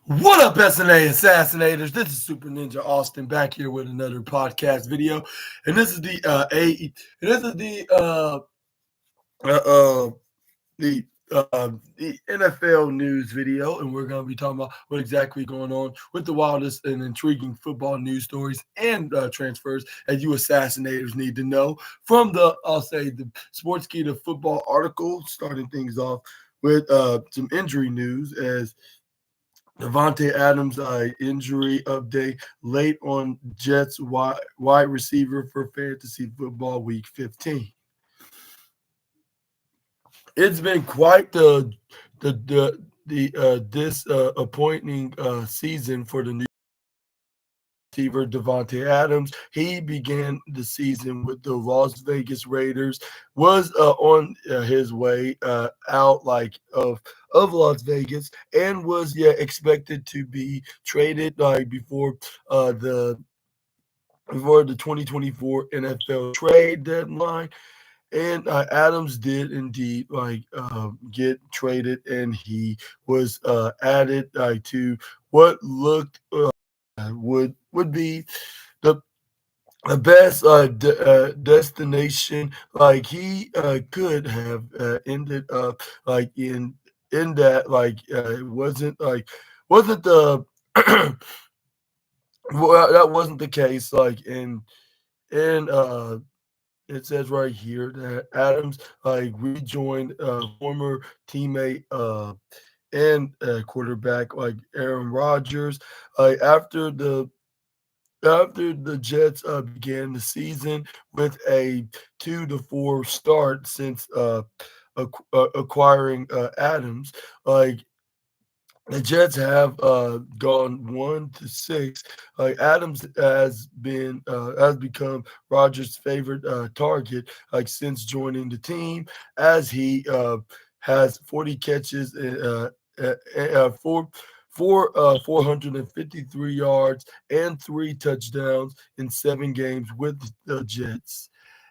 What up, SNA Assassinators? This is Super Ninja Austin back here with another podcast video, and this is uh, uh the the NFL news video, and we're going to be talking about what exactly going on with the wildest and intriguing football news stories and transfers that you assassinators need to know from the Sportskeeda football article. Starting things off with some injury news as Devontae Adams injury update late on Jets wide receiver for fantasy football week 15. It's been quite the disappointing season for the new receiver Devontae Adams. He began the season with the Las Vegas Raiders, was on his way out of Las Vegas, and was expected to be traded uh, the before the 2024 NFL trade deadline. And Adams did indeed get traded, and he was added to what looked would be the best destination. Like he could have ended up in that it wasn't the well, that wasn't the case. And it says right here that Adams rejoined former teammate and quarterback Aaron Rodgers after the Jets began the season with a 2-4 start since acquiring Adams. Like the Jets have gone 1-6. Adams has become Rodgers' favorite target since joining the team, as he has 40 catches, four 453 yards and 3 touchdowns in 7 games with the Jets.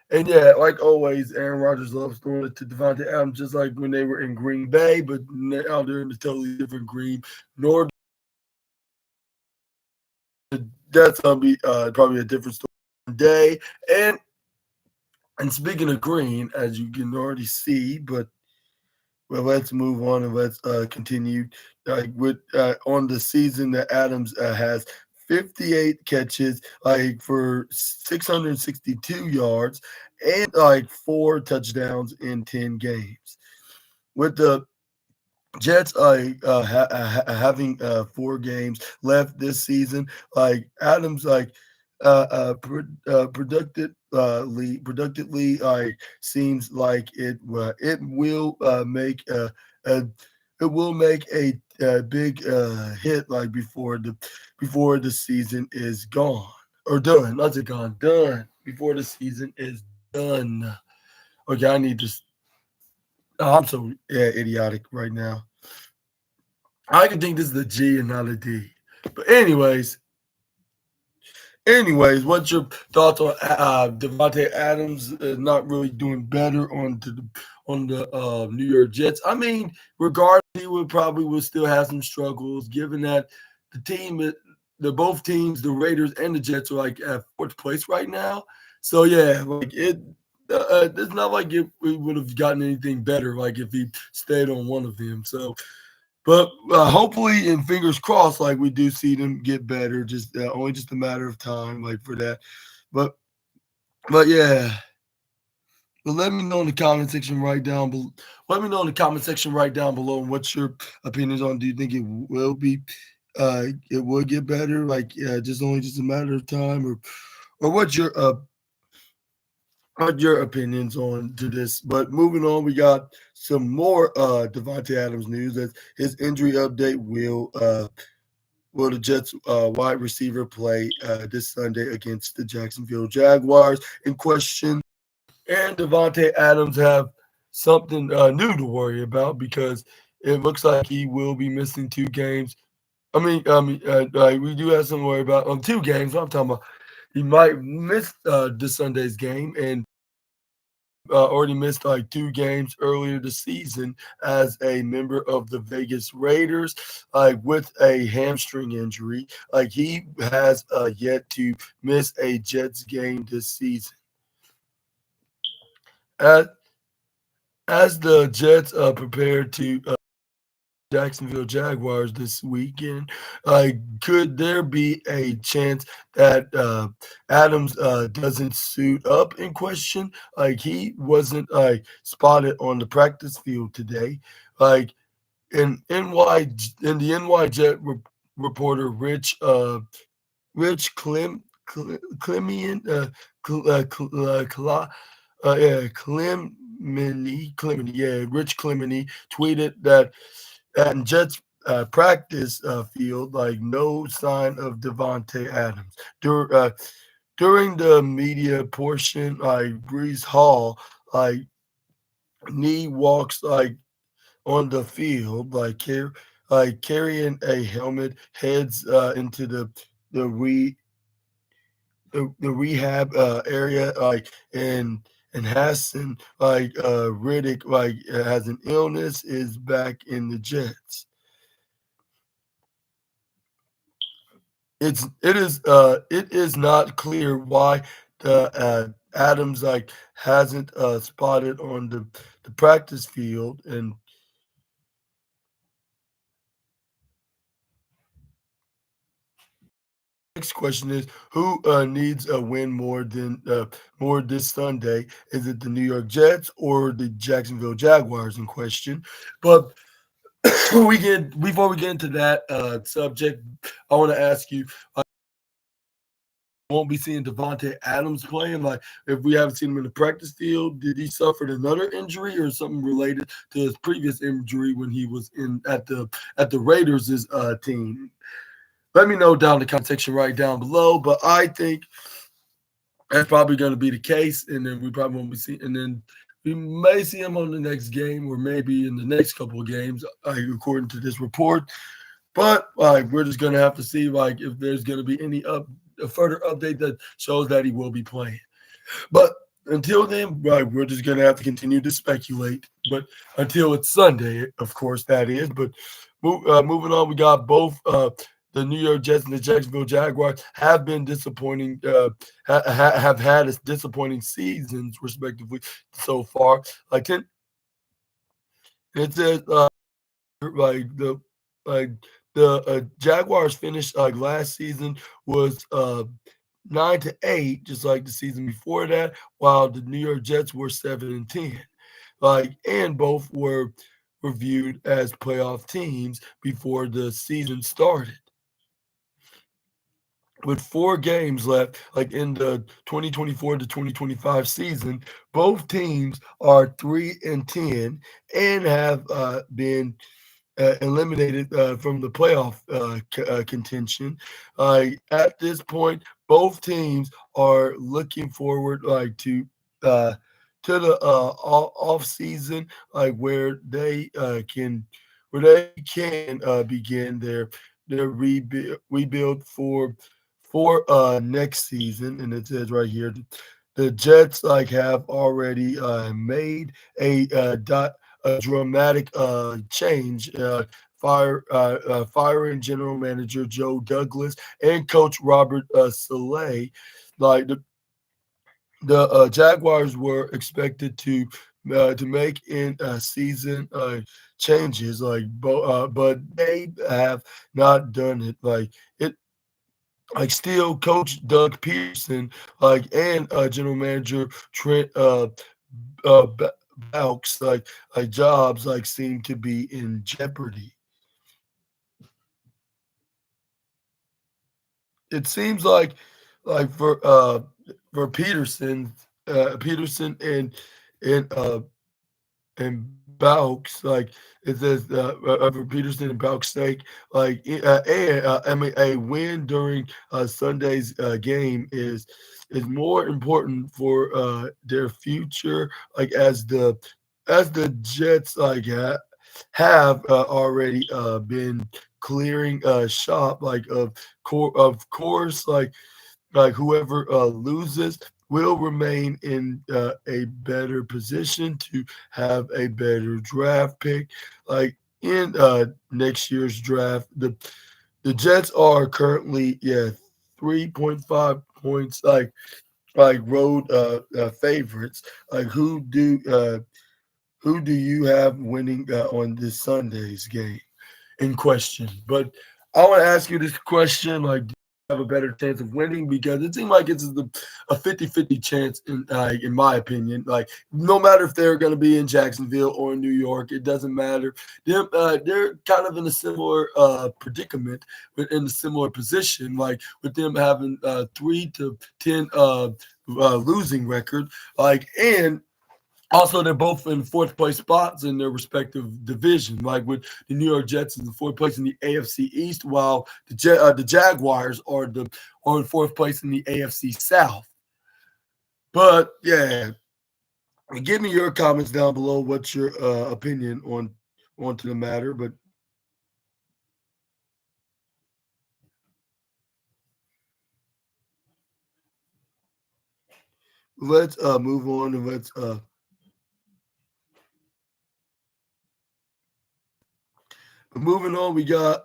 And yeah, like always, Aaron Rodgers loves throwing it to Devontae Adams, just like when they were in Green Bay, but now they're in a totally different green. Nor that's gonna be probably a different story today. And speaking of green, as you can already see, but well, let's move on and let's continue with on the season that Adams has 58 catches, for 662 yards, and 4 touchdowns in 10 games. With the Jets having 4 games left this season, Adams productively seems like a it will make a big hit before the season is gone or done. Not it gone, done before the season is done. Okay, I need to. I'm so idiotic right now. I can think this is a G and not a D. But anyways, what's your thoughts on Devontae Adams not really doing better on the New York Jets? I mean, regardless, he would still have some struggles, given that the both teams, the Raiders and the Jets, are at fourth place right now. So yeah, it's not like we would have gotten anything better, if he stayed on one of them. So. But hopefully, and fingers crossed, we do see them get better. Just only just a matter of time, for that. But but yeah. But let me know in the comment section right down below. Let me know in the comment section right down below. What's your opinions on? Do you think it will it will get better? Just only just a matter of time, or what your opinions on to this. But moving on, we got some more Devontae Adams news. That his injury update will the Jets wide receiver play this Sunday against the Jacksonville Jaguars in question. And Devontae Adams have something new to worry about, because it looks like he will be missing 2 games. We do have something to worry about on 2 games. I'm talking about he might miss this Sunday's game, and already missed like 2 games earlier this season as a member of the Vegas Raiders, like with a hamstring injury. Like he has yet to miss a Jets game this season. As, as the Jets prepare to Jacksonville Jaguars this weekend. Could there be a chance that Adams doesn't suit up in question? Like he wasn't spotted on the practice field today. Like in the NY Jet reporter Rich Clemian yeah, Clemeny, yeah, Rich Clemeny tweeted that at Jets practice field, like no sign of Devontae Adams. During the media portion, like Brees Hall, like knee walks like on the field, like carrying a helmet, heads into the re the rehab area, and Hassan Riddick has an illness is back in the Jets. It is not clear why the Adams hasn't spotted on the practice field. And next question is who needs a win more this Sunday? Is it the New York Jets or the Jacksonville Jaguars in question? But before we get into that subject, I want to ask you won't be seeing Devontae Adams playing. Like, if we haven't seen him in the practice field, did he suffer another injury or something related to his previous injury when he was in at the Raiders' team? Let me know down in the comment section right down below. But I think that's probably going to be the case, and then we probably won't be seeing. And then we may see him on the next game, or maybe in the next couple of games, according to this report. But we're just gonna have to see if there's gonna be any a further update that shows that he will be playing. But until then, we're just gonna have to continue to speculate. But until it's Sunday, of course, that is. But moving on, we got both the New York Jets and the Jacksonville Jaguars have been disappointing. Have had disappointing seasons, respectively, so far. Like it says, like like the Jaguars finished last season was 9-8, just like the season before that, while the New York Jets were 7-10. And both were reviewed as playoff teams before the season started. With 4 games left, in the 2024 to 2025 season, both teams are 3-10 and have been eliminated from the playoff contention. At this point, both teams are looking forward to the off season, where they can begin their rebuild for next season. And it says right here, the Jets have already made a dramatic change, firing general manager Joe Douglas and coach Robert Saleh. Like the Jaguars were expected to make in season changes, but they have not done it. Still, Coach Doug Peterson, and General Manager Trent uh, Baux, jobs seem to be in jeopardy. It seems like for Peterson and Baux, it says for Peterson and Baux' sake, I mean, a win during Sunday's game is more important for their future, as the Jets have already been clearing shop of course, whoever loses will remain in a better position to have a better draft pick. Like in next year's draft, the Jets are currently 3.5 points like road favorites. Like who do you have winning on this Sunday's game in question? But I want to ask you this question: like, do you have a better chance of winning? Because it seems like it's a 50-50 chance, in my opinion. Like, no matter if they're going to be in Jacksonville or in New York, it doesn't matter. They're kind of in a similar predicament, but in a similar position. Like with them having 3 to 10 losing record, like and also, they're both in fourth place spots in their respective division. Like with the New York Jets in the fourth place in the AFC East, while the Jaguars are in fourth place in the AFC South. But yeah, give me your comments down below. What's your opinion onto the matter? But let's move on and let's moving on. We got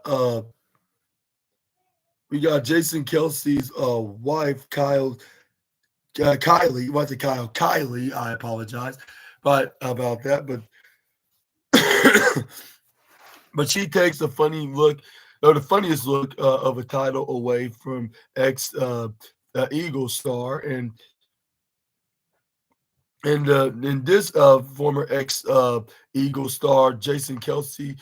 Jason Kelsey's wife, Kylie. What's it, Kyle? Kylie. I apologize, but about that. But but she takes a funny look, or the funniest look of a title away from ex Eagle star, and this former ex Eagle star Jason Kelsey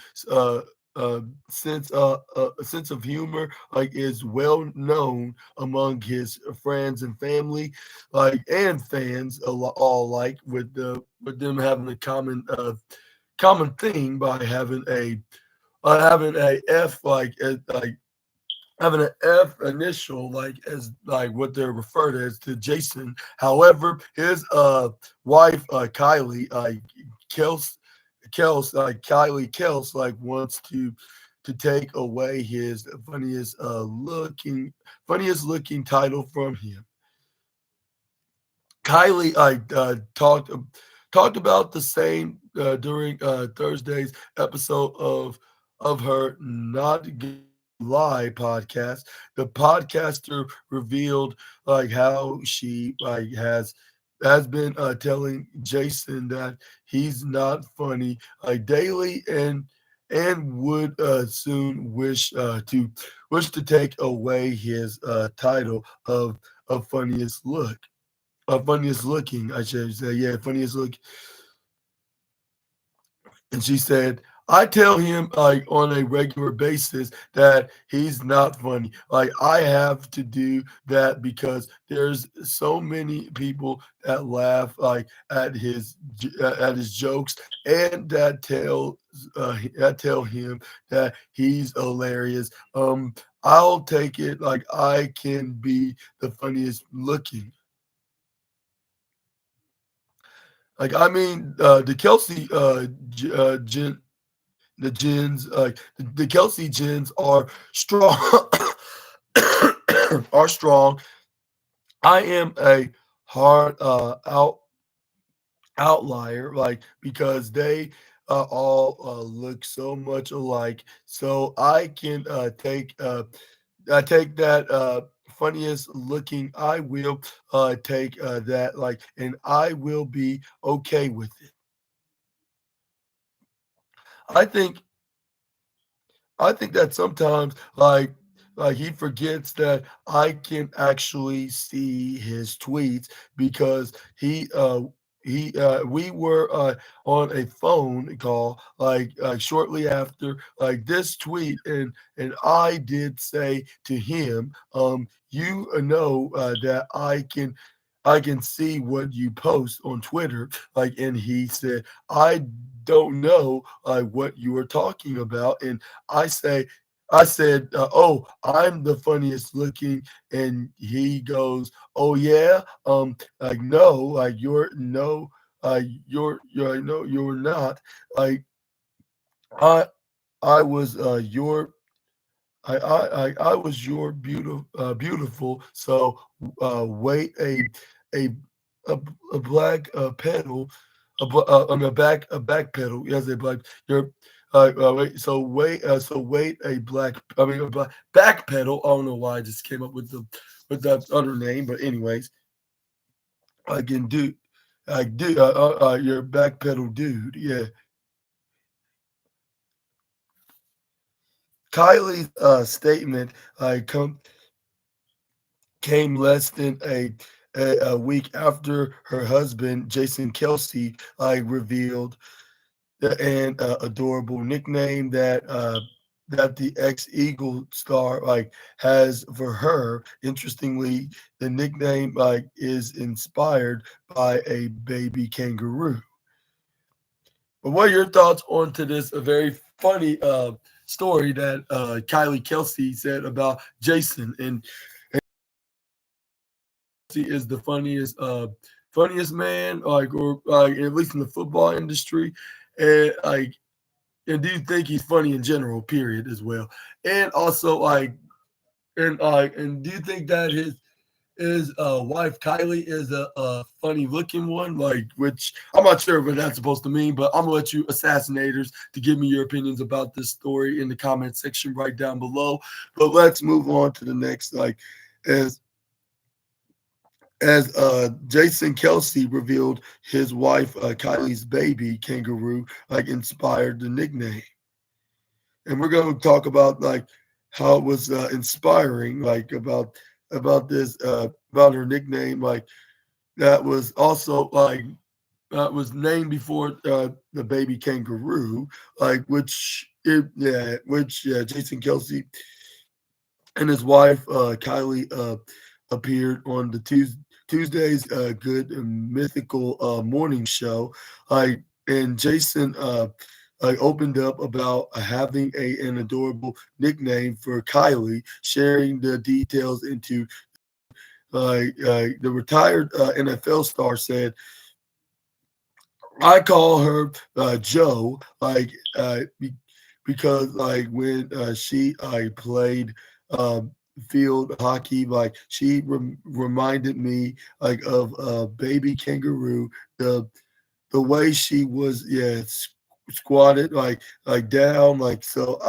uh, sense of humor like is well known among his friends and family, like and fans all like with them having a common thing by having a F like having an F initial like as like what they're referred as to Jason. However, his wife Kylie Kels Kylie Kels like wants to take away his funniest looking title from him. Kylie talked about the same during Thursday's episode of her Not Lie podcast. The podcaster revealed like how she like has been telling Jason that he's not funny daily and would soon wish to take away his title of funniest looking, I should say. Yeah, funniest look. And she said, I tell him like on a regular basis that he's not funny. Like I have to do that because there's so many people that laugh like at his jokes and that tell him that he's hilarious. I'll take it like I can be the funniest looking. Like I mean, the Kelsey the gens, the Kelsey gens are strong, are strong. I am a hard outlier, like because they all look so much alike. So I take that funniest looking. I will take that like, and I will be okay with it. I think I think that sometimes like he forgets that I can actually see his tweets because we were on a phone call like shortly after like this tweet and I did say to him you know that I can see what you post on Twitter like and he said I don't know what you were talking about and I say I said, "Oh, I'm the funniest looking," and he goes, "Oh yeah, like no, like you're no, you're no, you're not. Like I I was your I was your beautiful. So wait a a, a black pedal, I mean a back pedal. Yes, a black. Your so wait a black. I mean a black back pedal. I don't know why I just came up with that other name, but anyways, I can do. I do. Your back pedal, dude. Yeah, Kylie's statement come came less than a week after her husband Jason Kelsey revealed and adorable nickname that the ex Eagle star has for her. Interestingly, the nickname is inspired by a baby kangaroo. But what are your thoughts on to this a very funny story that Kylie Kelsey said about Jason? And he is the funniest man, or at least in the football industry, and and do you think he's funny in general? Period, as well, and also and do you think that his wife Kylie is a funny looking one, which I'm not sure what that's supposed to mean, but I'm gonna let you assassinators to give me your opinions about this story in the comment section right down below. But let's move on to the next, as Jason Kelsey revealed his wife Kylie's baby kangaroo inspired the nickname, and we're going to talk about how it was inspiring, about this about her nickname, that was also was named before the baby kangaroo, which Jason Kelsey and his wife Kylie appeared on the Tuesday's Good and Mythical morning show. And Jason opened up about having an adorable nickname for Kylie, sharing the details into the retired NFL star said, I call her Joe, because when she played field hockey, she reminded me of baby kangaroo, the way she was, squatted down, so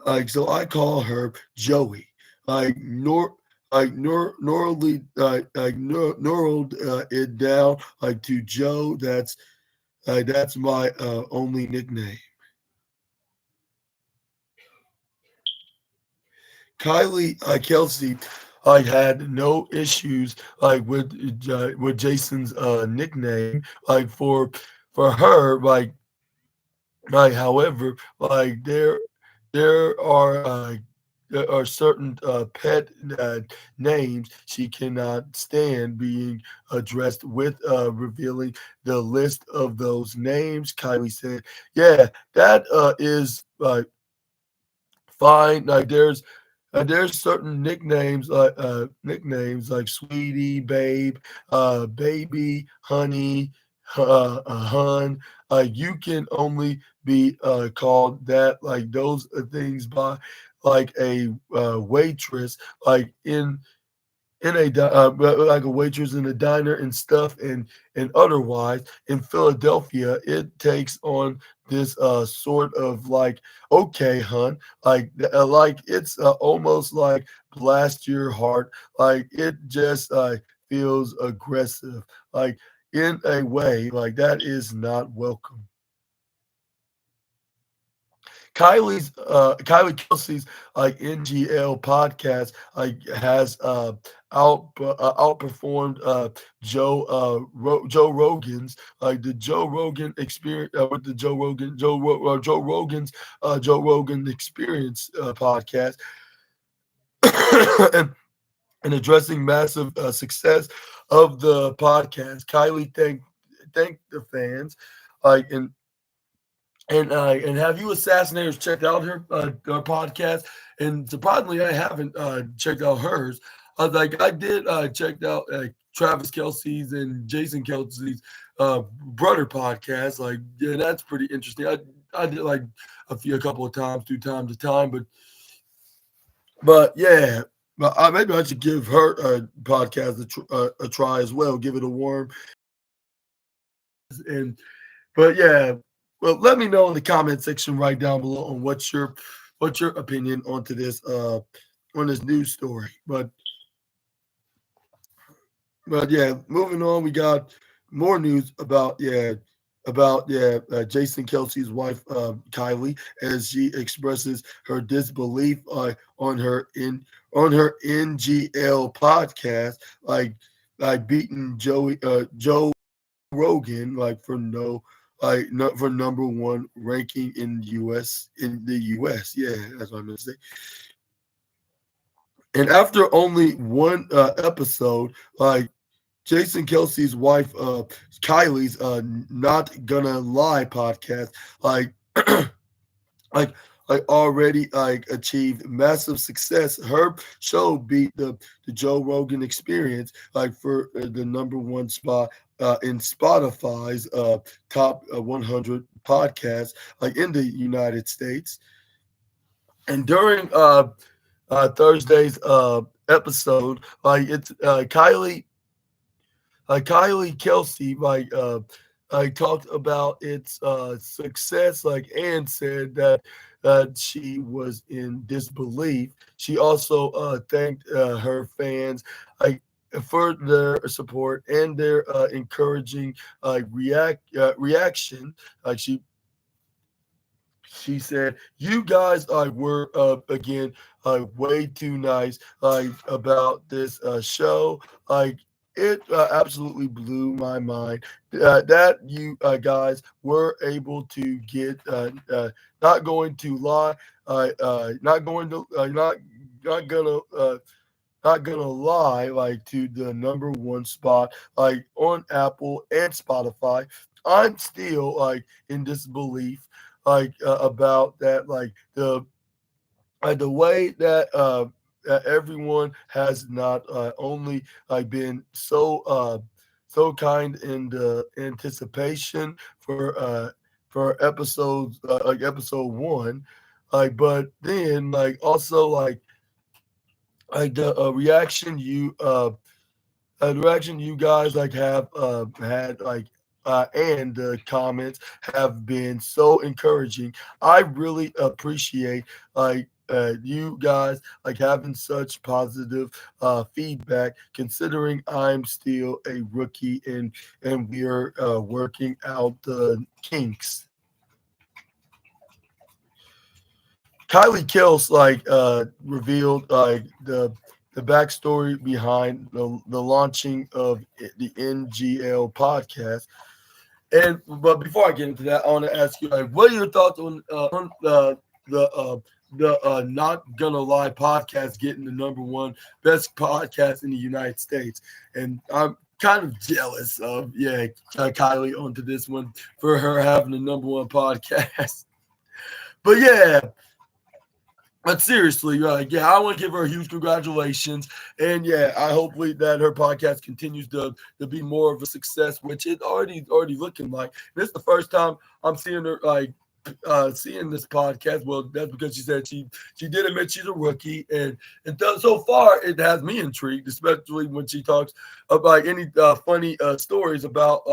I call her Joey. Like nor normally knurled it down to Joe. That's my only nickname. Kylie Kelsey, I had no issues with Jason's nickname. For her, however, there are there are certain pet names she cannot stand being addressed with, revealing the list of those names. Kylie said, "Yeah, that is fine. There's certain nicknames like sweetie, babe, baby, honey, hun. You can only be called that, those things, by a waitress, like like a waitress in a diner and stuff, and otherwise in Philadelphia it takes on this sort of okay, hun, it's almost like blast your heart, it just feels aggressive, in a way that is not welcome. Kylie Kelsey's NGL podcast has outperformed Joe Rogan's, the Joe Rogan experience, with the Joe Rogan's Joe Rogan Experience podcast, and, addressing massive success of the podcast. Kylie thanked the fans, and and have you assassinators checked out her podcast? And surprisingly, I haven't checked out hers. I did checked out Travis Kelsey's and Jason Kelsey's brother podcast. Yeah, that's pretty interesting. I did a couple of times, 2 times a time, but yeah. But maybe I should give her podcast a try as well. Give it a warm. And but yeah, well, let me know in the comment section right down below on what's your opinion onto this on this news story. But yeah, moving on, we got more news about Jason Kelsey's wife Kylie, as she expresses her disbelief on her NGL podcast, like beating Joe Rogan for no not for number one ranking in the US. Yeah, that's what I'm gonna say. And after only one episode, Jason Kelsey's wife, Kylie's Not Gonna Lie podcast, like like already achieved massive success. Her show beat the Joe Rogan Experience for the number one spot in Spotify's top 100 podcasts in the United States. And during Thursday's episode, it's Kylie Kelsey, I talked about its success, and said that she was in disbelief. She also thanked her fans for their support and their encouraging reaction. She said, "You guys were again way too nice about this show. It absolutely blew my mind that you guys were able to get. Not going to lie, not going to not gonna." Not gonna lie, to the number one spot, on Apple and Spotify. I'm still in disbelief, about that, the way that everyone has not only been so kind in the anticipation for episodes episode one, but then also the reaction you guys have had and the comments have been so encouraging. I really appreciate you guys having such positive feedback, considering I'm still a rookie and we're working out the kinks. Kylie Kills revealed the backstory behind the launching of the NGL podcast. And but before I get into that, I want to ask you what are your thoughts on the Not Gonna Lie podcast getting the number one best podcast in the United States? And I'm kind of jealous of Kylie onto this one for her having the number one podcast. But yeah, but seriously, I want to give her a huge congratulations, and I hopefully that her podcast continues to be more of a success, which it already looking like. This is the first time I'm seeing her seeing this podcast. Well, that's because she said she did admit she's a rookie, and so far it has me intrigued, especially when she talks about any funny stories about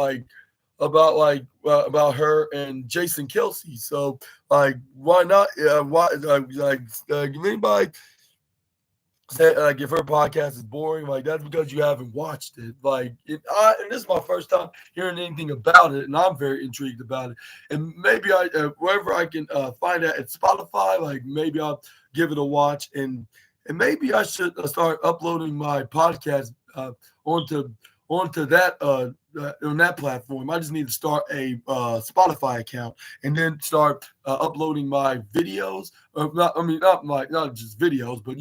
her and Jason Kelsey. So why not? Why if anybody said if her podcast is boring, that's because you haven't watched it. And this is my first time hearing anything about it, and I'm very intrigued about it. And maybe wherever I can find it at Spotify, maybe I'll give it a watch, and maybe I should start uploading my podcast onto that on that platform. I just need to start a Spotify account and then start uploading my videos. Not just videos, but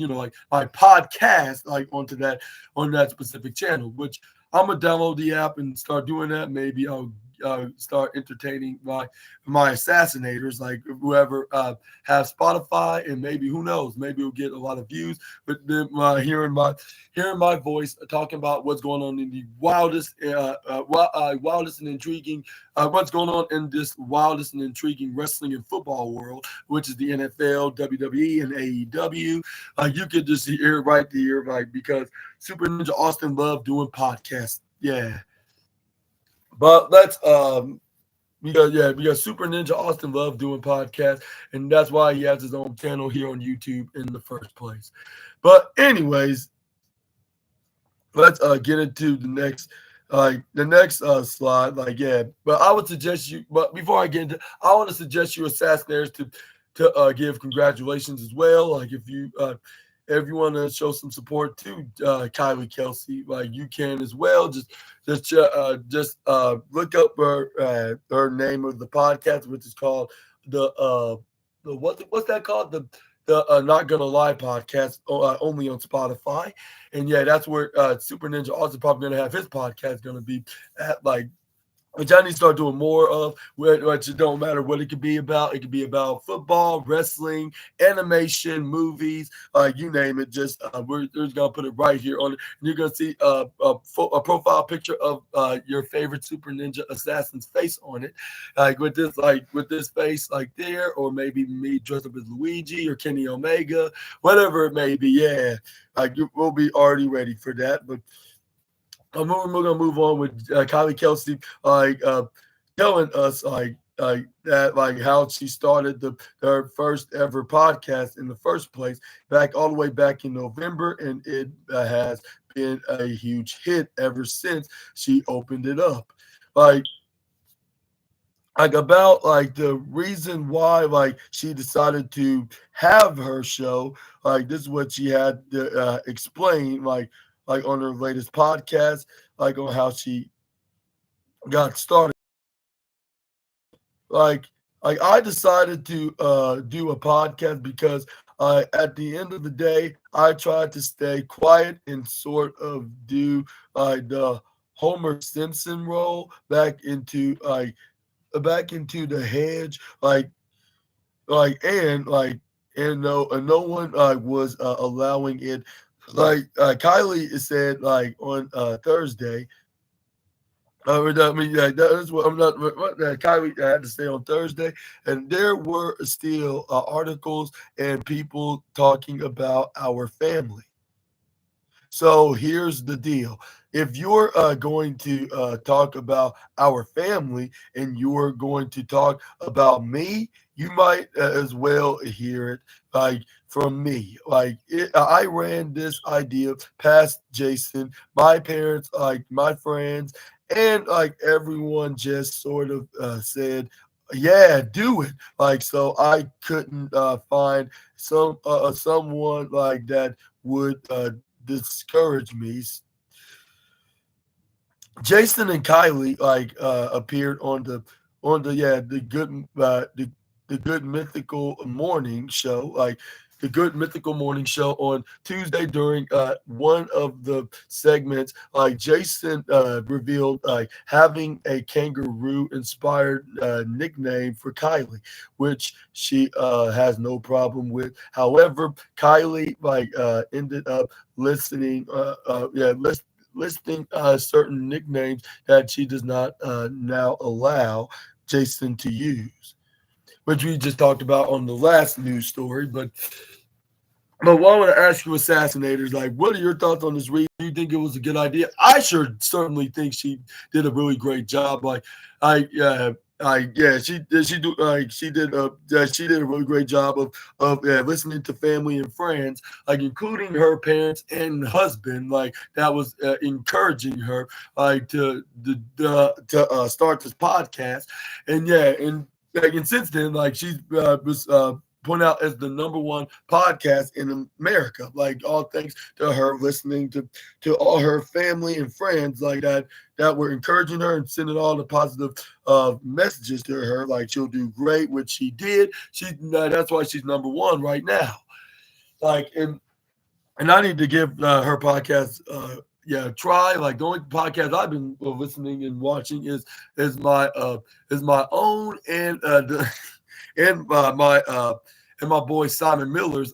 my podcast on that specific channel. Which I'm gonna download the app and start doing that. Maybe I'll start entertaining my assassinators, like whoever have Spotify, and maybe who knows, maybe we'll get a lot of views with them hearing my voice talking about what's going on in the wildest and intriguing what's going on in this wildest and intriguing wrestling and football world, which is the NFL, WWE, and AEW. You could just hear it right here, like, because Super Ninja Austin loved doing podcasts. Yeah. But because Super Ninja Austin loved doing podcasts, and that's why he has his own channel here on YouTube in the first place. But anyways, let's get into the next slide. But I would suggest you. But before I get into, I want to suggest you Assassinators to give congratulations as well. Like if you want to show some support to Kylie Kelsey, like you can as well. Just look up her name of the podcast, which is called what's that called, the Not Gonna Lie podcast, only on Spotify. And yeah, that's where Super Ninja also probably gonna have his podcast gonna be at, like, which I need to start doing more of, which it don't matter what it could be about. It could be about football, wrestling, animation, movies, you name it. We're just going to put it right here on it. And you're going to see a profile picture of your favorite Super Ninja Assassin's face on it. With this face like there, or maybe me dressed up as Luigi or Kenny Omega, whatever it may be. Yeah, we'll be already ready for that. But we're gonna move on with Kylie Kelsey, telling us that how she started her first ever podcast in the first place, all the way back in November, and it has been a huge hit ever since she opened it up. About the reason why she decided to have her show, this is what she had to explain on her latest podcast, on how she got started. I decided to do a podcast because at the end of the day, I tried to stay quiet and sort of do the Homer Simpson role back into the hedge, and no one was allowing it. Kylie said on Thursday. That's what I'm not. Kylie had to say on Thursday, and there were still articles and people talking about our family. So here's the deal. If you're going to talk about our family and you're going to talk about me, you might as well hear it from me. I ran this idea past Jason, my parents, my friends, and everyone just sort of said, yeah, do it. So I couldn't find someone that would discourage me. Jason and Kylie appeared on the Good Mythical Morning Show, the Good Mythical Morning Show on Tuesday during one of the segments. Jason revealed having a kangaroo inspired nickname for Kylie, which she has no problem with. However, Kylie ended up listing certain nicknames that she does not now allow Jason to use, which we just talked about on the last news story. But what I want to ask you, Assassinators, what are your thoughts on this read? Do you think it was a good idea? I certainly think she did a really great job. She did a really great job of listening to family and friends, including her parents and husband, that was encouraging her to start this podcast. And since then, she was point out as the number one podcast in America, all thanks to her listening to all her family and friends that were encouraging her and sending all the positive messages to her, she'll do great, which she did. That's why she's number one right now. And I need to give her podcast try. Like the only podcast I've been listening and watching is my is my own and and my boy Simon Miller's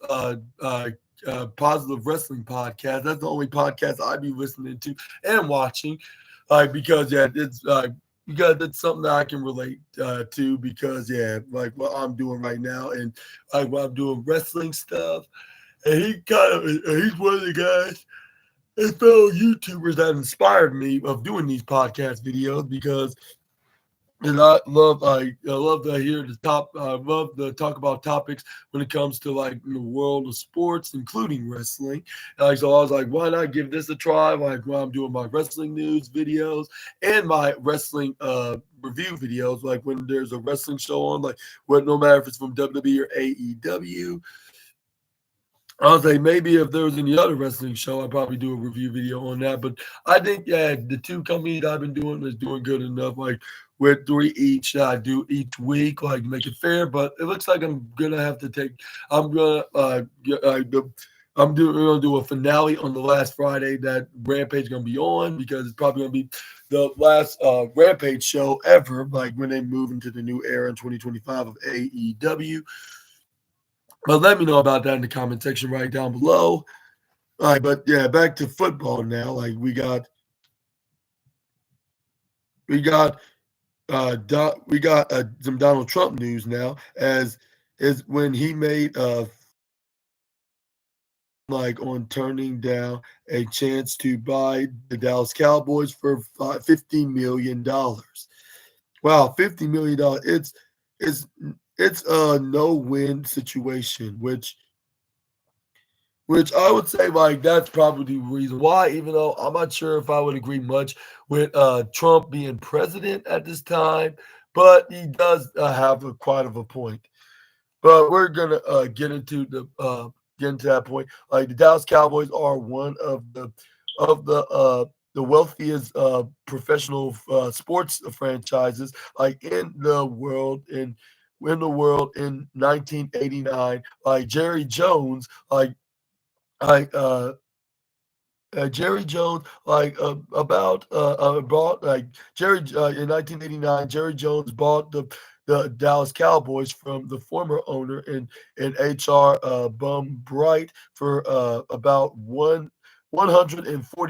positive wrestling podcast. That's the only podcast I be listening to and watching, like because it's because it's something that I can relate to because like what I'm doing right now and like what I'm doing wrestling stuff. And he's one of the guys and fellow YouTubers that inspired me of doing these podcast videos because and I love to hear I love to talk about topics when it comes to like in the world of sports, including wrestling. Like so I was like, why not give this a try? Like while I'm doing my wrestling news videos and my wrestling review videos, like when there's a wrestling show on, like what no matter if it's from WWE or AEW. I was like, maybe if there was any other wrestling show, I'd probably do a review video on that. But I think, the two companies I've been doing is doing good enough. Like with three each that I do each week, like make it fair. But it looks like I'm gonna have to take. I'm gonna gonna do a finale on the last Friday that Rampage is gonna be on because it's probably gonna be the last Rampage show ever. Like when they move into the new era in 2025 of AEW. But let me know about that in the comment section right down below. All right, but back to football now. Like we got some Donald Trump news now, as is when he made like on turning down a chance to buy the Dallas Cowboys for $50 million. Wow, $50 million. It's it's a no-win situation, which I would say like that's probably the reason why, even though I'm not sure if I would agree much with Trump being president at this time, but he does have quite of a point. But we're gonna get into that point. Like the Dallas Cowboys are one of the wealthiest professional sports franchises like in the world in 1989. Like Jerry Jones, like Jerry Jones, bought like Jerry in 1989. Jerry Jones bought the Dallas Cowboys from the former owner and HR Bum Bright for about $140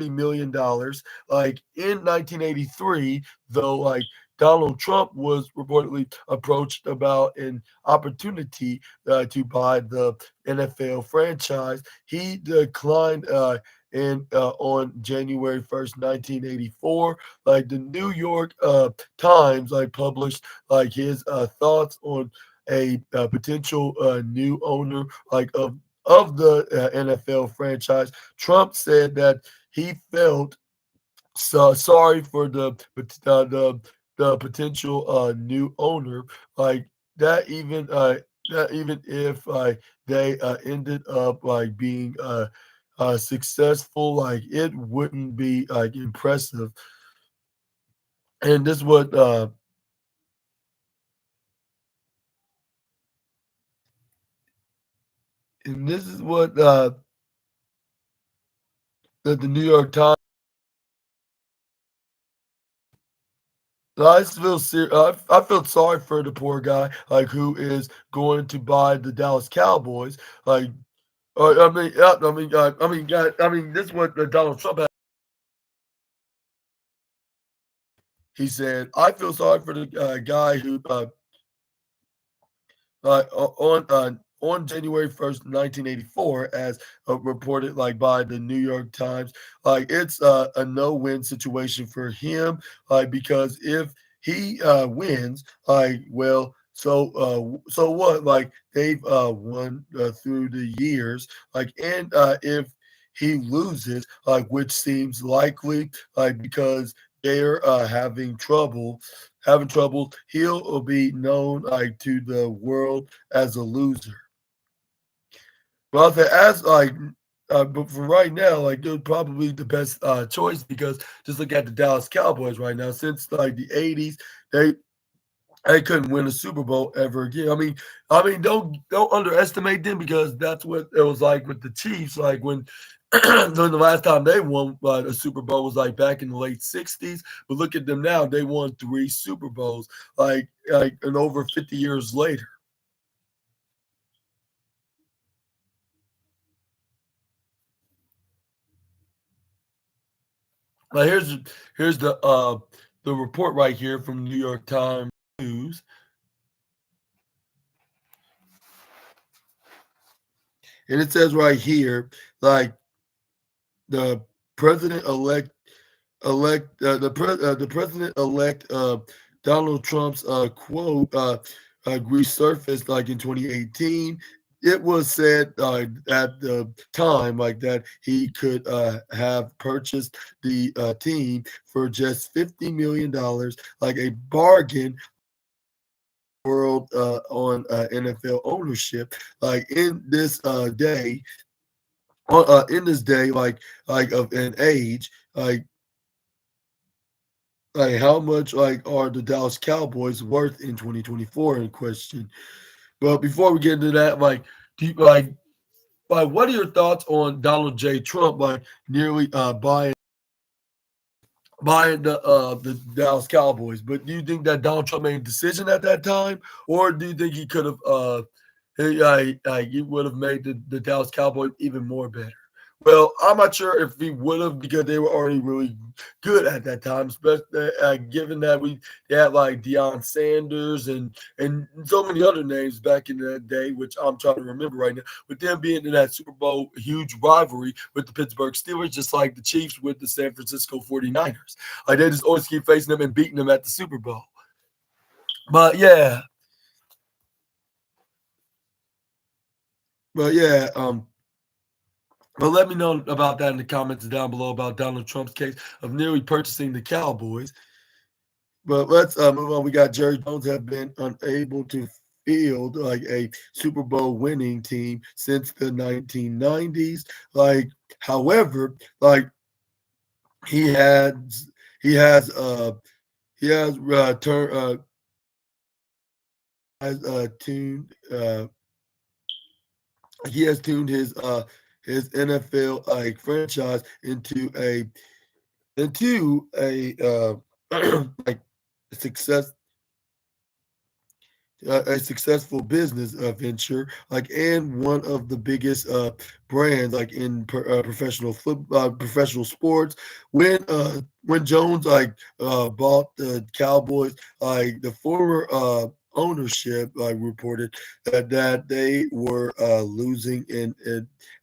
million. Like in 1983, though, like Donald Trump was reportedly approached about an opportunity to buy the NFL franchise. He declined. And on January 1st, 1984, like the New York Times, like published like his thoughts on a potential new owner, like of the NFL franchise. Trump said that he felt sorry for the potential new owner, like that even if they ended up like being successful, like it wouldn't be like impressive. And this what and this is what the New York Times. I feel sorry for the poor guy, like who is going to buy the Dallas Cowboys. Like, I mean, this is what Donald Trump had. He said, "I feel sorry for the guy who on January 1st, 1984, as reported like by the New York Times. Like it's a no-win situation for him, like because if he wins, like well, so what? Like they've won through the years, like and if he loses, like which seems likely, like because they're having trouble, he'll be known like to the world as a loser. Well, if it as like, but for right now, like they're probably the best choice because just look at the Dallas Cowboys right now. Since like the '80s, they they couldn't win a Super Bowl ever again. I mean, don't underestimate them because that's what it was like with the Chiefs. Like when the last time they won a Super Bowl was like back in the late '60s. But look at them now; they won three Super Bowls, and over 50 years later. Now here's the report right here from New York Times News, and it says right here like the president the president elect Donald Trump's quote resurfaced like in 2018. It was said at the time like that he could have purchased the team for just $50 million, like a bargain world on NFL ownership. Like in this day, like of an age, like how much like are the Dallas Cowboys worth in 2024 in question? But before we get into that, do you, like what are your thoughts on Donald J. Trump like nearly buying the Dallas Cowboys? But do you think that Donald Trump made a decision at that time, or do you think he could have he would have made the Dallas Cowboys even more better? Well, I'm not sure if he would have because they were already really good at that time, especially given that they had like Deion Sanders and so many other names back in that day, which I'm trying to remember right now. With them being in that Super Bowl huge rivalry with the Pittsburgh Steelers, just like the Chiefs with the San Francisco 49ers. Like they just always keep facing them and beating them at the Super Bowl. But yeah, but yeah, but let me know about that in the comments down below about Donald Trump's case of nearly purchasing the Cowboys. But let's move on. We got Jerry Jones have been unable to field like a Super Bowl winning team since the 1990s. Like, however, like he has he has he has turned has tuned he has tuned his NFL like franchise into a like success a successful business venture, like and one of the biggest brands like in professional sports. When Jones bought the Cowboys, like the former ownership like reported that they were losing in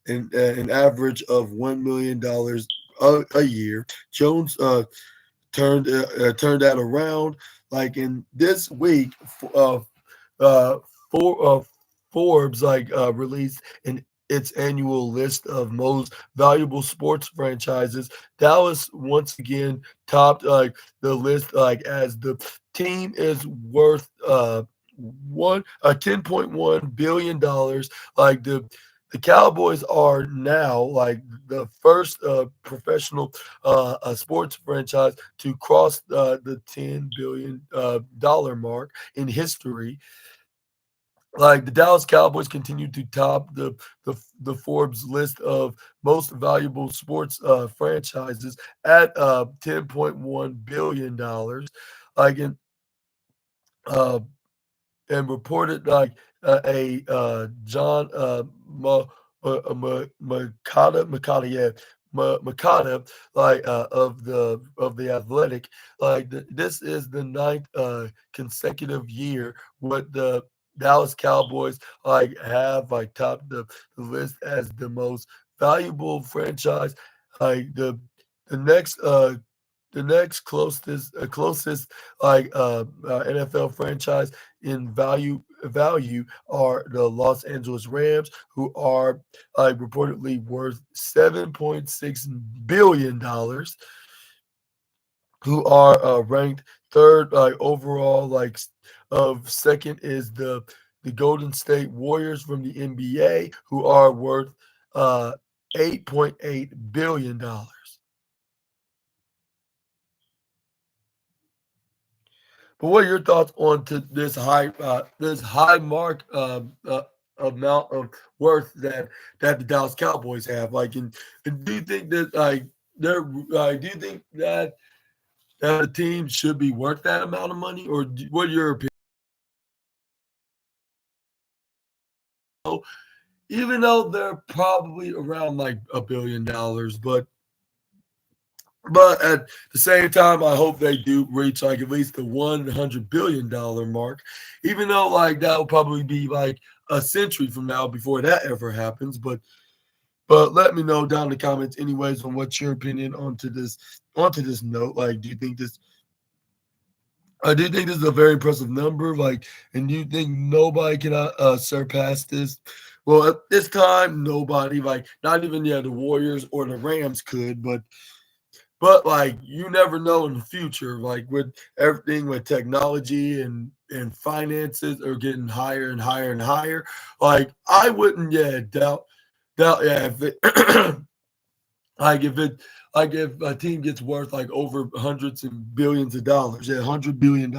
an average of $1 million a year. Jones turned that around. Like in this week, uh, for, Forbes released its annual list of most valuable sports franchises. Dallas once again topped the list as the team is worth one $10.1 billion. Like the Cowboys are now like the first professional sports franchise to cross the $10 billion mark in history. Like the Dallas Cowboys continue to top the Forbes list of most valuable sports franchises at $10.1 billion. Like in uh, and reported like a John Makata, yeah, Makata, of the Athletic. This is the ninth consecutive year what the Dallas Cowboys have topped the list as the most valuable franchise. Like the next closest NFL franchise in value are the Los Angeles Rams, who are reportedly worth $7.6 billion, who are ranked third overall. Of second is the Golden State Warriors from the NBA, who are worth $8.8 billion. But what are your thoughts on to this high mark? amount of worth that the Dallas Cowboys have. Like, and do you think that they're do you think that a team should be worth that amount of money, or what your opinion? Even though they're probably around like $1 billion, but at the same time, I hope they do reach like at least the $100 billion mark. Even though like that will probably be like a century from now before that ever happens. But let me know down in the comments, anyways, on what's your opinion onto this note. Like, do you think this? I do think this is a very impressive number. Like, and do you think nobody can surpass this? Well, at this time, nobody, like, not even the Warriors or the Rams could, but like you never know in the future, like with everything with technology and finances are getting higher and higher and higher. Like I wouldn't, yeah, doubt, yeah, if it like if a team gets worth like over hundreds and billions of dollars, yeah, $100 billion,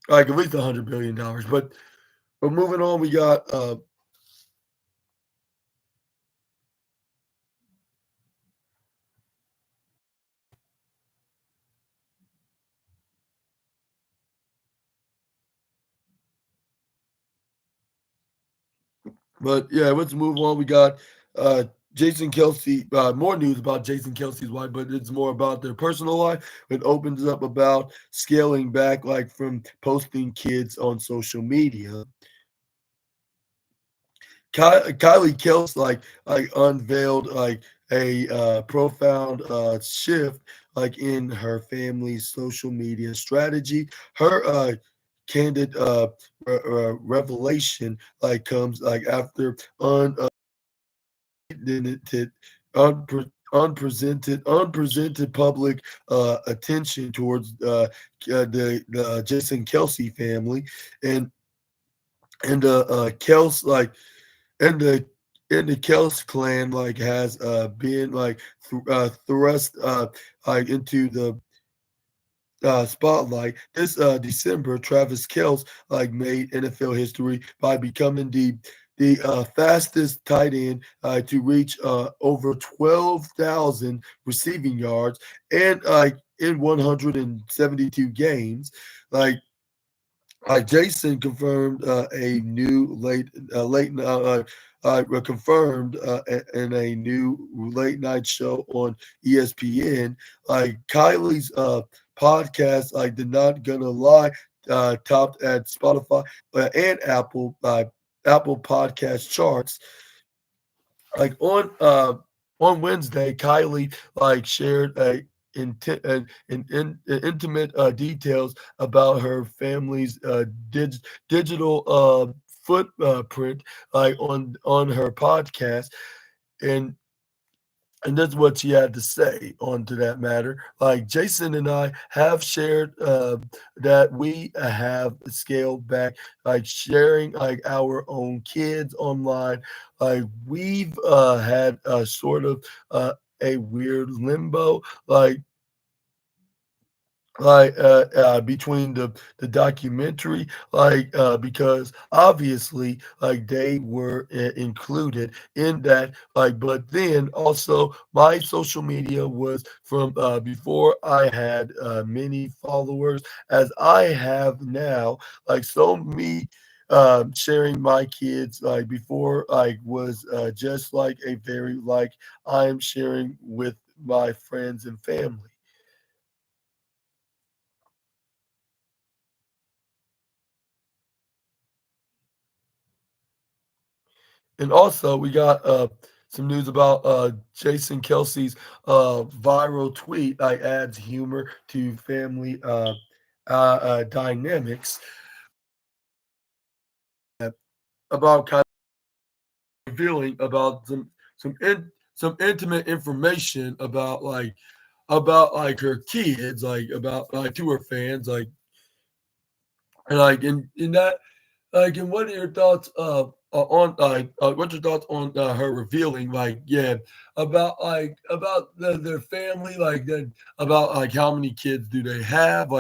like at least $100 billion. But moving on, we got but yeah, let's move on. We got Jason Kelsey. More news about Jason Kelsey's wife, but it's more about their personal life. It opens up about scaling back, like from posting kids on social media. Kylie Kels like unveiled like a profound shift like in her family's social media strategy. Her candid revelation like comes like after unpresented unpresented public attention towards the Jason Kelsey family and Kels like and the Kels clan like has been like thrust like into the spotlight. This December, Travis Kelce like made NFL history by becoming the fastest tight end to reach over 12,000 receiving yards and in 172 games. Like Jason confirmed a new confirmed in a new late night show on ESPN. Like Kylie's podcast, like did not gonna lie, topped at Spotify and Apple podcast charts like on Wednesday, Kylie like shared intimate details about her family's digital footprint like on her podcast and that's what she had to say on to that matter. Like Jason and I have shared that we have scaled back, like sharing like our own kids online. Like we've had a sort of a weird limbo, between the documentary because obviously like they were included in that but then also my social media was from before I had many followers as I have now like so me sharing my kids like before was just like a very like I'm sharing with my friends and family. And also, we got some news about Jason Kelsey's viral tweet. Like adds humor to family dynamics uh, about kind of revealing about some intimate information about like her kids, like about like to her fans, like and like in that. And what are your thoughts on what's your thoughts on her revealing about their family about how many kids do they have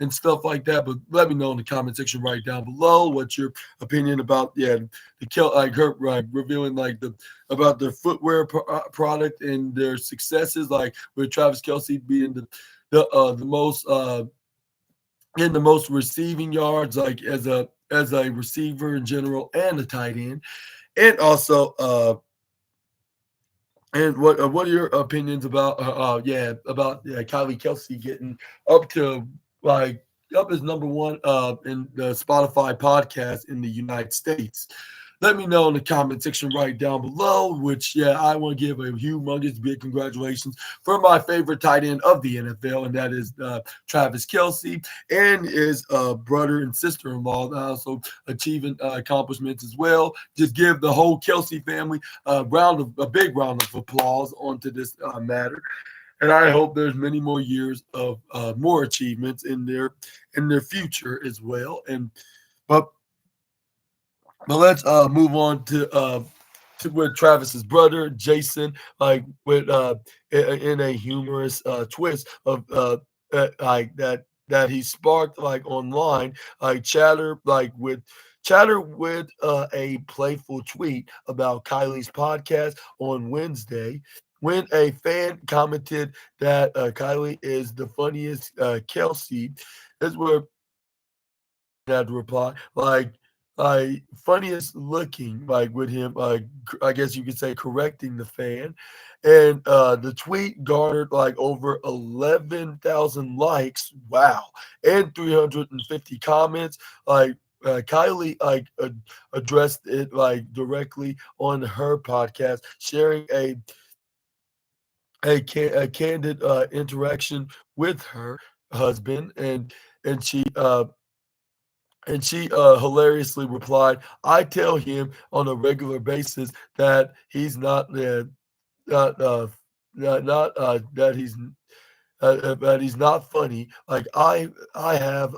and stuff like that. But let me know in the comment section right down below what's your opinion about the kill her revealing the about their footwear product and their successes with Travis Kelce being the most in the most receiving yards as a receiver in general and a tight end, and also and what are your opinions about Kylie Kelsey getting up to up as number one in the Spotify podcast in the United States? Let me know in the comment section right down below, which, I want to give a humongous big congratulations for my favorite tight end of the NFL, and that is Travis Kelce and his brother and sister-in-law, also achieving accomplishments as well. Just give the whole Kelce family a big round of applause onto this matter. And I hope there's many more years of more achievements in their future as well. But let's move on to with Travis's brother Jason, with in a humorous twist of that he sparked online chatter with a playful tweet about Kylie's podcast on Wednesday. When a fan commented that Kylie is the funniest Kelsey, is where had to reply funniest looking with him I guess you could say correcting the fan, and the tweet garnered over 11,000 likes, wow, and 350 comments. Kylie addressed it directly on her podcast, sharing a candid interaction with her husband, and she hilariously replied, "I tell him on a regular basis that he's not that he's not funny. I have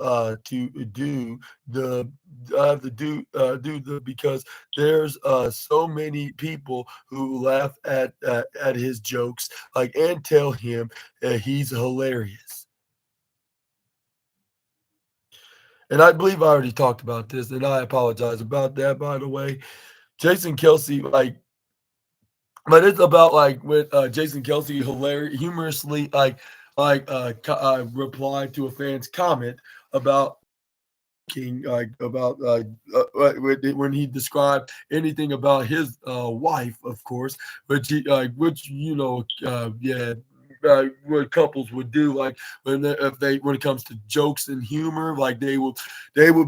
to do the I have to do the because there's so many people who laugh at his jokes and tell him he's hilarious." And I believe I already talked about this, and I apologize about that, by the way. Jason Kelsey, but it's about with Jason Kelsey humorously replied to a fan's comment about King when he described anything about his wife, of course, which what couples would do when it comes to jokes and humor, they would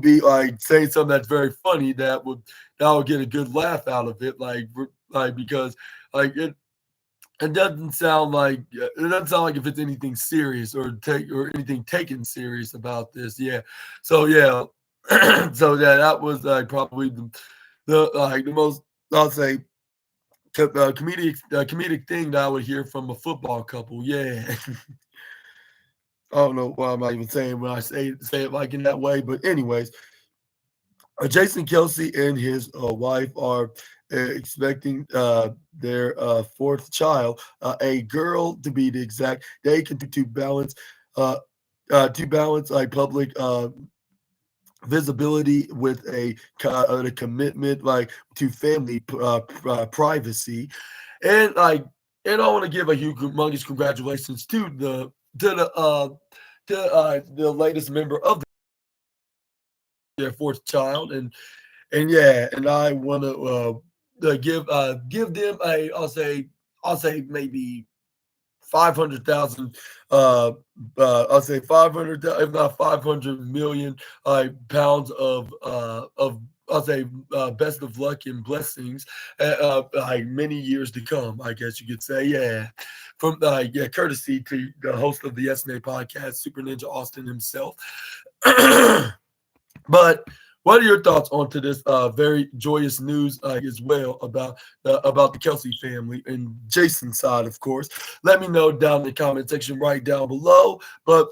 be saying something that's very funny that would get a good laugh out of it, because it doesn't sound like if it's anything serious or anything taken serious about this. So that was probably the most, I'll say, comedic thing that I would hear from a football couple. Yeah. I don't know why I'm not even saying when I say it in that way, but anyways, Jason Kelsey and his wife are expecting their fourth child, a girl to be the exact. They can to balance public visibility with a commitment to family privacy, and and I want to give a humongous congratulations to the latest member of their fourth child, and I want to give them I'll say maybe 500,000 I'll say 500, if not 500 million pounds of I'll say best of luck and blessings many years to come, I guess you could say. From courtesy to the host of the SNA podcast, Super Ninja Austin himself. But what are your thoughts onto this very joyous news as well about the Kelsey family and Jason's side, of course? Let me know down in the comment section right down below. But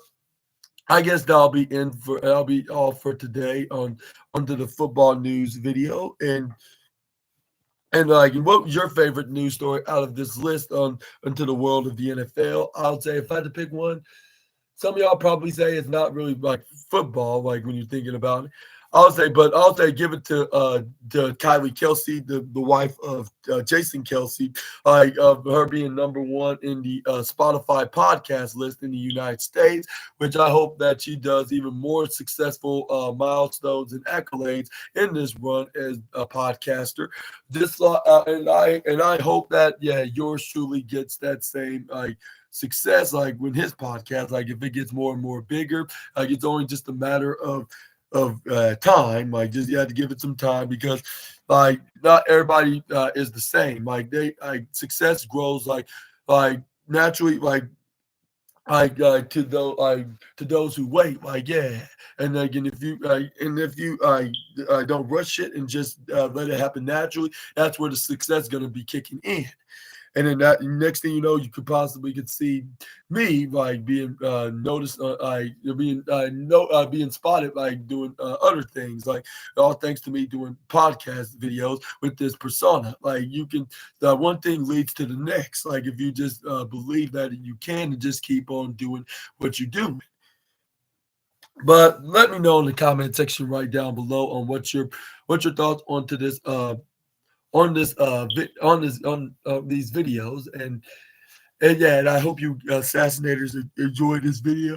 I guess that'll be all for today on onto the football news video. And like, what was your favorite news story out of this list on into the world of the NFL? I'll say if I had to pick one, some of y'all probably say it's not really like football, like when you're thinking about it. I'll say give it to Kylie Kelsey, the wife of Jason Kelsey, like of her being number one in the Spotify podcast list in the United States, which I hope that she does even more successful milestones and accolades in this run as a podcaster. And I hope that yours truly gets that same like success like with his podcast, like if it gets more and more bigger, like it's only just a matter of time, like just you have to give it some time because like not everybody is the same, like they like success grows like naturally to those who wait, like and like and if you don't rush it and just let it happen naturally, that's where the success is going to be kicking in. And then that next thing you know, you could see me like being noticed, like being spotted, like doing other things, like all thanks to me doing podcast videos with this persona. Like you can, one thing leads to the next. Like if you just believe that you can and just keep on doing what you do. But let me know in the comment section right down below on what's your thoughts onto this on these videos. And I hope you assassinators enjoyed this video.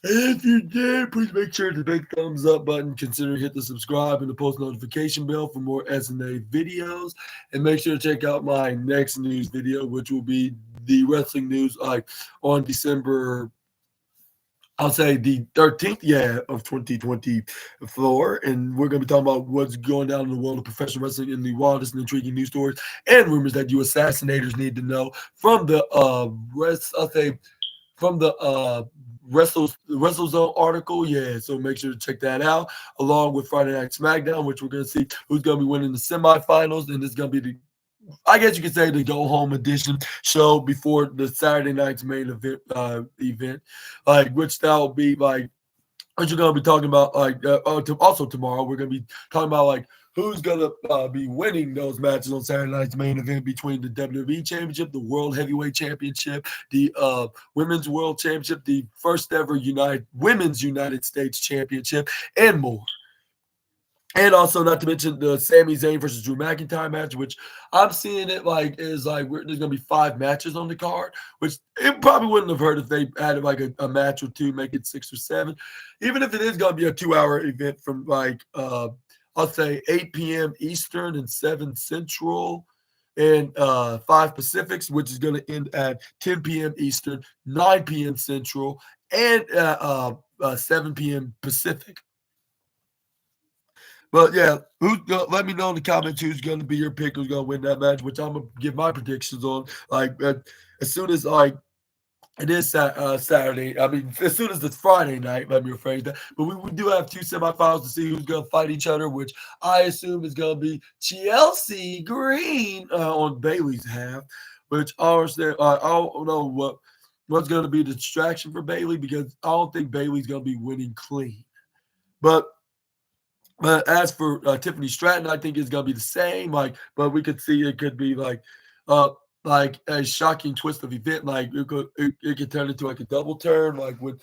And if you did, please make sure to big thumbs up button, consider hit the subscribe and the post notification bell for more SNA videos, and make sure to check out my next news video, which will be the wrestling news like on December, I'll say the 13th, of 2024. And we're going to be talking about what's going down in the world of professional wrestling in the wildest and intriguing news stories and rumors that you assassinators need to know from the WrestleZone article. Yeah, so make sure to check that out, along with Friday Night SmackDown, which we're going to see who's going to be winning the semifinals. And it's going to be I guess you could say the go home edition show before the Saturday night's main event, like which that will be like what you're gonna be talking about. Like also tomorrow we're gonna be talking about like who's gonna be winning those matches on Saturday night's main event between the WWE Championship, the World Heavyweight Championship, the Women's World Championship, the first ever Women's United States Championship, and more. And also, not to mention the Sami Zayn versus Drew McIntyre match, which I'm seeing it like is like there's gonna be 5 matches on the card, which it probably wouldn't have hurt if they added like a match or two, make it 6 or 7. Even if it is gonna be a 2-hour event from like I'll say 8 p.m. Eastern and 7 Central and 5 Pacifics, which is gonna end at 10 p.m. Eastern, 9 p.m. Central, and 7 p.m. Pacific. But let me know in the comments who's going to be your pick, who's going to win that match, which I'm going to give my predictions on. Like as soon as like it is Saturday, I mean as soon as it's Friday night, let me rephrase that. But we do have 2 semifinals to see who's going to fight each other, which I assume is going to be Chelsea Green on Bailey's half. Which I understand. I don't know what's going to be the distraction for Bailey because I don't think Bailey's going to be winning clean, but. As for Tiffany Stratton, I think it's gonna be the same. Like, but we could see it could be like a shocking twist of event. Like it could turn into like a double turn. Like with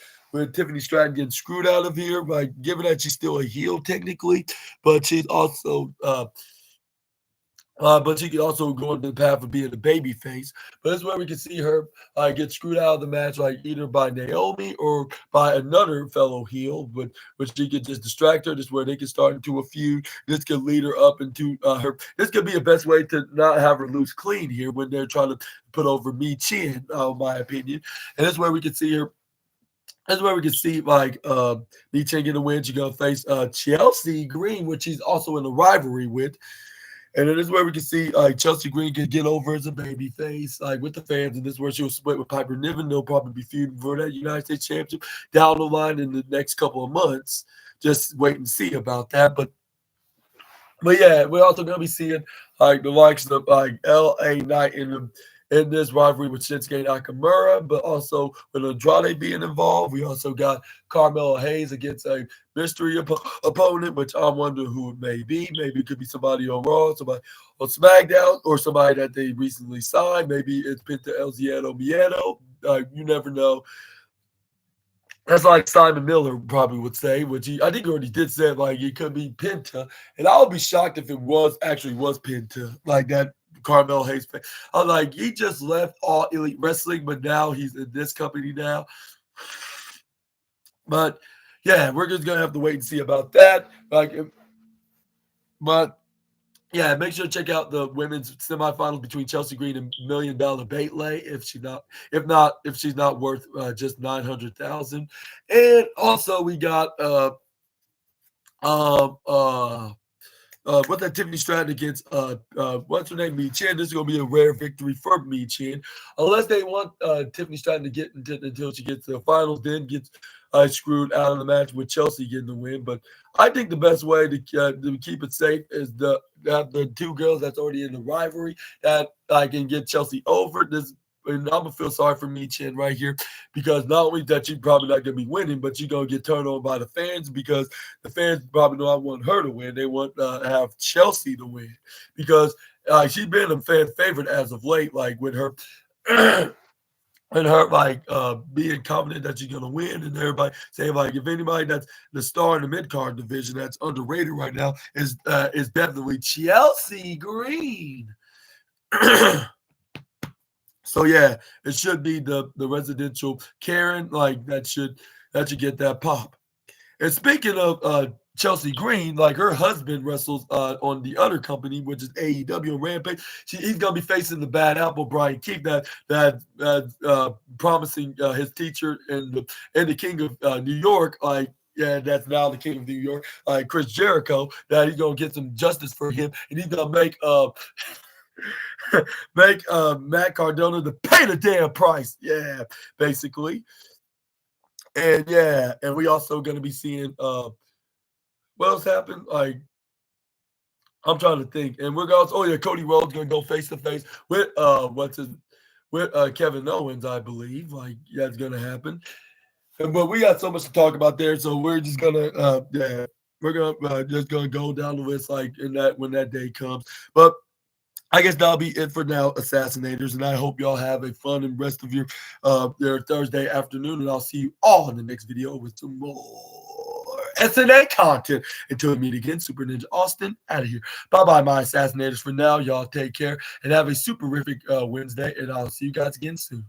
Tiffany Stratton getting screwed out of here. Like, given that she's still a heel technically, but she's also but she could also go into the path of being a baby face. But that's where we can see her get screwed out of the match, like either by Naomi or by another fellow heel, but she could just distract her. This is where they can start into a feud. This could lead her up into her. This could be a best way to not have her lose clean here when they're trying to put over Mi Chin, in my opinion. And that's where we can see her. That's where we can see like Mi Chin get a win. She's gonna face Chelsea Green, which she's also in a rivalry with. And it is where we can see Chelsea Green can get over as a baby face, like with the fans. And this is where she'll split with Piper Niven. They'll probably be feuding for that United States Championship down the line in the next couple of months. Just wait and see about that. But yeah, we're also gonna be seeing like the likes of like LA Knight and in this rivalry with Shinsuke Nakamura, but also with Andrade being involved. We also got Carmelo Hayes against a mystery opponent, which I wonder who it may be. Maybe it could be somebody on Raw, somebody on SmackDown, or somebody that they recently signed. Maybe it's Penta El Ziedo Miedo. You never know. That's like Simon Miller probably would say, which I think he already did say, like it could be Penta. And I would be shocked if it was Penta, like that Carmel Hayes fan. I'm like, he just left All Elite Wrestling, but now he's in this company now. But yeah, we're just gonna have to wait and see about that. But yeah, make sure to check out the women's semifinals between Chelsea Green and $1 Million Batley. If she's not worth just 900,000. And also we got what's that Tiffany Stratton against what's her name, Mi Chin. This is gonna be a rare victory for Mi Chin, unless they want Tiffany Stratton to get until she gets to the finals, then gets screwed out of the match with Chelsea getting the win. But I think the best way to keep it safe is the two girls that's already in the rivalry that I can get Chelsea over. And I'm gonna feel sorry for Mi Chin right here, because not only that she's probably not gonna be winning, but she's gonna get turned on by the fans, because the fans probably know I want her to win. They want to have Chelsea to win, because she's been a fan favorite as of late, like with her and her being confident that she's gonna win, and everybody saying like if anybody that's the star in the mid card division that's underrated right now is definitely Chelsea Green. So yeah, it should be the residential Karen, like that should get that pop. And speaking of Chelsea Green, like her husband wrestles on the other company, which is AEW and Rampage. He's gonna be facing the bad apple Brian Keith, that promising his teacher and the King of New York, like. Yeah, that's now the King of New York, Chris Jericho. That he's gonna get some justice for him, and he's gonna make Matt Cardona to pay the damn price. Yeah, basically. And yeah, and we also gonna be seeing what else happened? Like, I'm trying to think. And we're going. Oh yeah, Cody Rhodes gonna go face to face with Kevin Owens, I believe. Like that's gonna happen. But we got so much to talk about there, so we're just gonna we're gonna just gonna go down the list like when that day comes. But I guess that'll be it for now, Assassinators, and I hope y'all have a fun and rest of your Thursday afternoon, and I'll see you all in the next video with some more SNA content. Until we meet again, Super Ninja Austin out of here. Bye-bye, my Assassinators. For now, y'all take care and have a superific Wednesday, and I'll see you guys again soon.